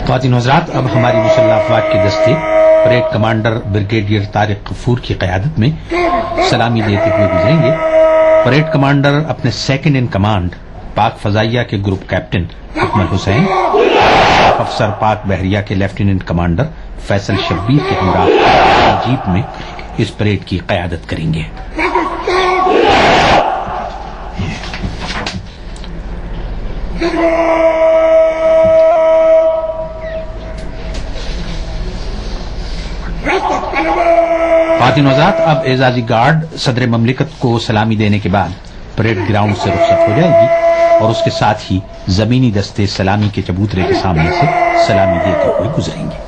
ख्वातीन हज़रात, अब हमारी मुसल्लह अफवाज के दस्ते parade commander brigadier Tariq Ghafoor की क़यादत में सलामी देते हुए गुजरेंगे। परेड कमांडर अपने सेकंड इन कमांड पाक फजाइया के ग्रुप कैप्टन अकमल हुसैन, अफसर पाक बहरिया के लेफ्टिनेंट कमांडर फैसल शब्बीर के हमरा जीप में इस परेड की क़यादत करेंगे। ख्वातीन हज़रात, अब एजाजी गार्ड सदर ममलिकत को सलामी देने के बाद परेड ग्राउंड से रुखसत हो जाएगी और उसके साथ ही जमीनी दस्ते सलामी के चबूतरे के सामने से सलामी देते हुए गुजरेंगे।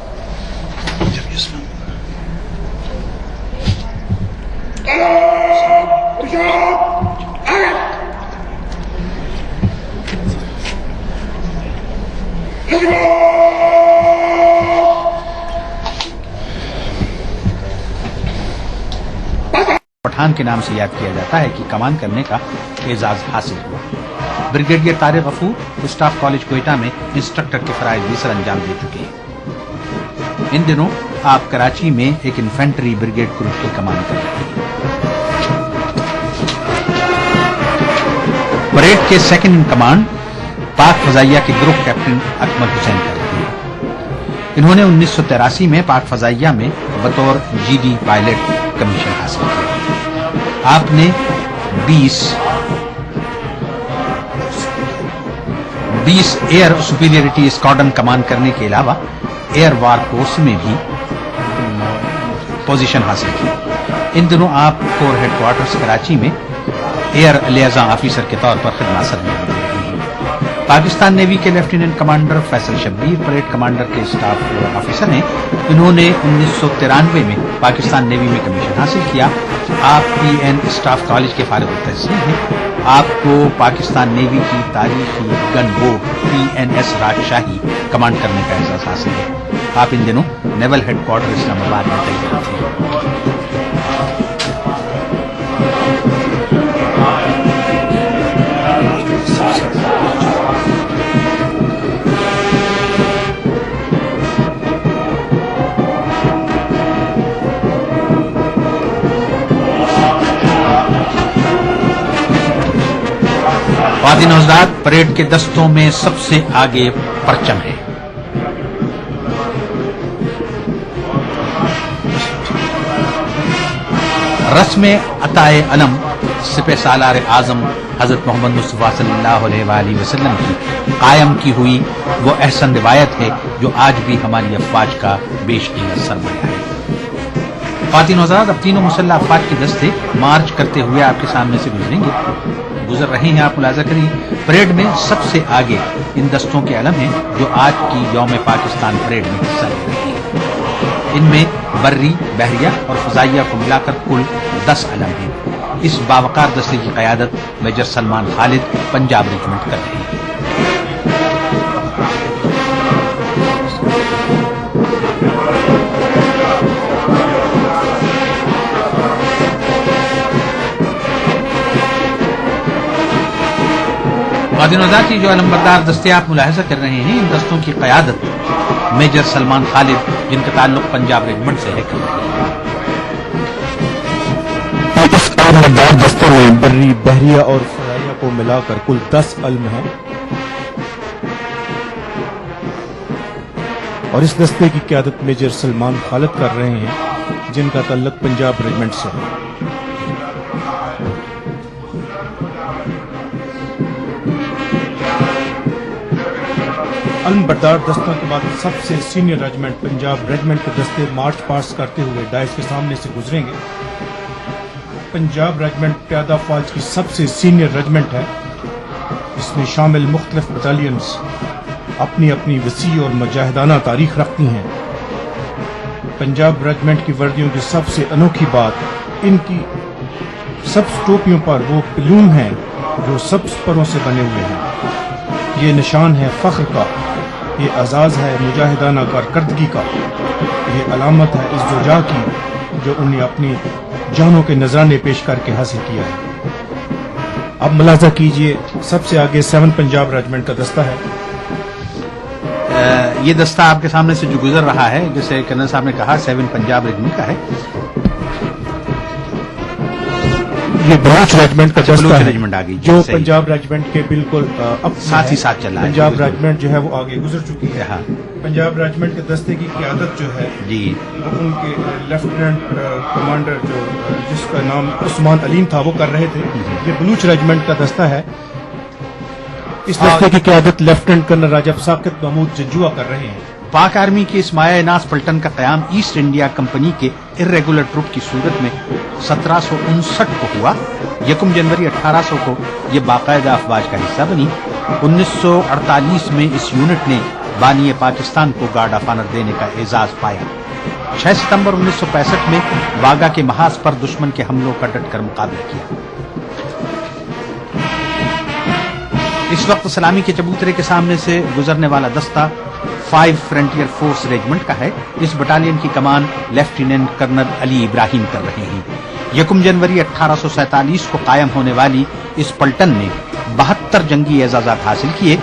पठान के नाम से याद किया जाता है कि कमान करने का एजाज हासिल हुआ। Brigadier Tariq Ghafoor staff college Quetta में इंस्ट्रक्टर के फराइज भी सर अंजाम दे चुके हैं। इन दिनों आप कराची में एक इन्फेंट्री ब्रिगेड ग्रुप की कमान कर रहे हैं। परेड के सेकंड इन कमांड पाक फजाइया के ग्रुप कैप्टन अकमल हुसैन कर रहे हैं। इन्होंने 1983 में पाक फजाइया में बतौर जीडी पायलट कमीशन हासिल किया। आपने 20 एयर सुपीरियरिटी स्क्वाड्रन कमान करने के अलावा एयर वार कोर्स में भी पोजीशन हासिल की। इन दिनों आप कोर हेडक्वार्टर्स कराची में एयर लियाज़ा ऑफिसर के तौर पर खिदमत सर दे रहे हैं। पाकिस्तान नेवी के lieutenant commander Faisal Shabbir parade commander के स्टाफ ऑफिसर हैं। इन्होंने 1993 में पाकिस्तान नेवी में कमीशन हासिल किया। आप पीएन स्टाफ कॉलेज के फारिग तहसील हैं। आपको पाकिस्तान नेवी की तारीखी गन बोट PNS राजशाही कमांड करने का एहसास हासिल है। आप इन दिनों नेवल हेडक्वार्टर इस्लामाबाद में तैनात हैं। ख्वातीन हज़रात, परेड के दस्तों में सबसे आगे परचम है। रस्म अताए अलम सिपह सालार आजम हजरत मोहम्मद मुस्तफा सल्लल्लाहु अलैहि वसल्लम की कायम की हुई वो अहसन रिवायत है जो आज भी हमारी अफवाज का बेशकीमत सरमाया है। ख्वातीन हज़रात, अब तीनों मुसल्लह अफवाज के दस्ते मार्च करते हुए आपके सामने से गुजर रहे हैं। आप मुलाजा करें, परेड में सबसे आगे इन दस्तों के अलम हैं जो आज की यौम पाकिस्तान परेड में हिस्सा ले रहे हैं। इनमें बर्री, बहरिया और फजाइया को मिलाकर कुल 10 अलम हैं। इस बावकार दस्ते की क़यादत मेजर सलमान खालिद पंजाब रेजिमेंट कर रहे हैं। ख्वातीन हज़रात, की जो अलमबरदार दस्ते आप मुलाहिजा कर रहे हैं, इन दस्तों की क़यादत मेजर सलमान खालिद, जिनका ताल्लुक पंजाब रेजिमेंट से है, कर रहे हैं। इस अलमबरदार दस्ते में बर्री, बहरिया और फजाइया को मिलाकर कुल 10 अलम हैं और इस दस्ते की क़यादत मेजर सलमान खालिद कर रहे हैं, जिनका ताल्लुक पंजाब रेजिमेंट से है। अलमबरदार दस्तों के बाद सबसे सीनियर रेजिमेंट पंजाब रेजिमेंट के दस्ते मार्च पास करते हुए डायस के सामने से गुजरेंगे। पंजाब रेजिमेंट प्यादा फौज की सबसे सीनियर रेजिमेंट है। इसमें शामिल मुख्तलिफ बटालियंस अपनी अपनी वसी और मुजाहिदाना तारीख रखती हैं। पंजाब रेजिमेंट की वर्दियों की सबसे अनोखी बात, इनकी सब्ज टोपियों पर वो प्लूम हैं जो सब्ज परों से बने हुए हैं। ये निशान है फख्र का, ये एजाज है मुजाहिदाना कारकर्दगी का, ये अलामत है इस जुजा की जो उन्हें अपनी जानों के नजराने पेश करके हासिल किया है। अब मुलाजा कीजिए, सबसे आगे 7 पंजाब रेजिमेंट का दस्ता है। یہ دستہ آپ کے سامنے سے جو گزر رہا ہے، جیسے کرنل صاحب نے کہا 7 پنجاب ریجمنٹ کا ہے. یہ بلوچ ریجمنٹ کا دستہ ہے ریجمنٹ آ گئی جو پنجاب ریجمنٹ کے بالکل ساتھ ہی ساتھ چل رہا ہے. پنجاب ریجمنٹ جو ہے وہ آگے گزر چکی ہے. ہاں پنجاب ریجمنٹ کے دستے کی قیادت جو ہے جی وہ ان کے لیفٹیننٹ کمانڈر جو جس کا نام عثمان علیم تھا وہ کر رہے تھے. یہ بلوچ ریجمنٹ کا دستہ ہے. اس دستے کی قیادت لیفٹیننٹ کرنل راجب ساقط محمود ججوا کر رہے ہیں. پاک آرمی کے اس مایہ ناز پلٹن کا قیام ایسٹ انڈیا کمپنی کے ارریگولر ٹروپ کی صورت میں 1759 کو ہوا. 1 جنوری 1800 کو یہ باقاعدہ افواج کا حصہ بنی. 1948 میں اس یونٹ نے بانی پاکستان کو گارڈ آف آنر دینے کا اعزاز پایا. 6 ستمبر 1965 میں واگا کے محاذ پر دشمن کے حملوں کا ڈٹ کر مقابلہ کیا. اس وقت سلامی کے چبوترے کے سامنے سے گزرنے والا دستہ 5 فرنٹیئر فورس ریجمنٹ کا ہے. اس بٹالین کی کمان لیفٹیننٹ کرنل علی ابراہیم کر رہے ہیں. 1 جنوری 1847 کو قائم ہونے والی اس پلٹن نے 72 جنگی اعزازات حاصل کیے.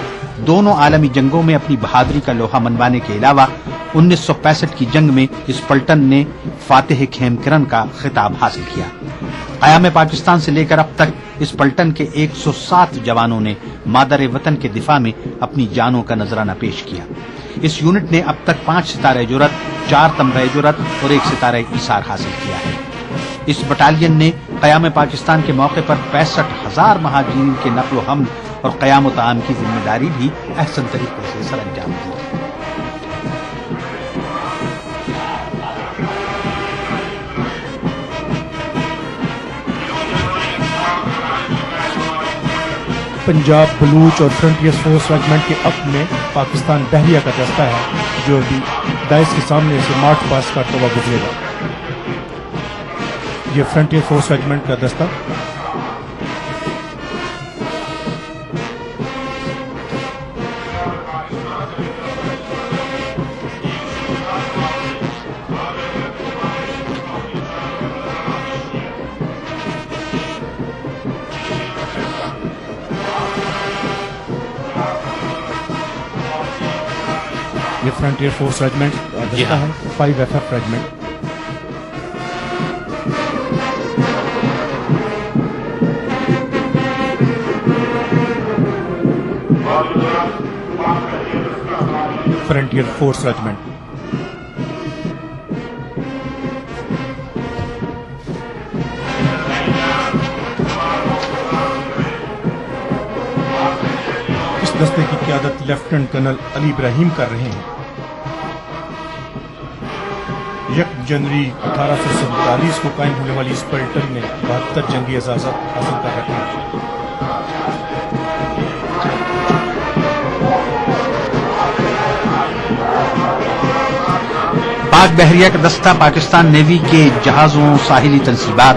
دونوں عالمی جنگوں میں اپنی بہادری کا لوہا منوانے کے علاوہ 1965 کی جنگ میں اس پلٹن نے فاتح خیم کرن کا خطاب حاصل کیا. قیام پاکستان سے لے کر اب تک اس پلٹن کے 107 جوانوں نے مادر وطن کے دفاع میں اپنی جانوں کا نذرانہ پیش کیا. اس یونٹ نے اب تک 5 ستارہ جرأت، 4 تمغہ جرأت اور 1 ستارہ ایثار حاصل کیا ہے. اس بٹالین نے قیام پاکستان کے موقع پر 65,000 مہاجرین کے نقل و حمل اور قیام و تعام کی ذمہ داری بھی احسن طریقے سے سر انجام دی. پنجاب بلوچ اور فرنٹیئر فورس ریجمنٹ کے اپ میں پاکستان بحریہ کا دستہ ہے جو ابھی ڈائس کے سامنے سے مارچ پاس کرتا ہوا گزرے گا. یہ فرنٹیئر فورس ریجمنٹ کا دستہ یہ فرنٹیئر فورس ریجمنٹ دستہ ہے 5FF regiment. Frontier force regiment اس دستے کی قیادت لیفٹیننٹ کرنل علی ابراہیم کر رہے ہیں. 1 جنوری 1847 کو قائم ہونے والی اس پلٹن نے 72 جنگی اعزازات حاصل کر رکھے ہیں. پاک بحریہ کا دستہ پاکستان نیوی کے جہازوں، ساحلی تنصیبات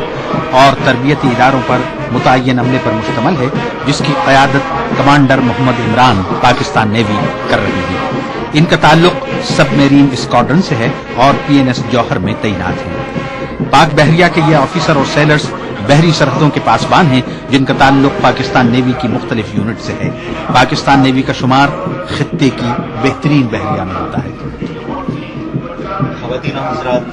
اور تربیتی اداروں پر متعین عملے پر مشتمل ہے، جس کی قیادت کمانڈر محمد عمران پاکستان نیوی کر رہی ہے. ان کا تعلق سب میرین اسکواڈرن سے ہے اور PNS جوہر میں تعینات ہیں. پاک بحریہ کے یہ آفیسر اور سیلرز بحری سرحدوں کے پاسبان ہیں جن کا تعلق پاکستان نیوی کی مختلف یونٹ سے ہے. پاکستان نیوی کا شمار خطے کی بہترین بحریہ میں ہوتا ہے. خواتین و حضرات،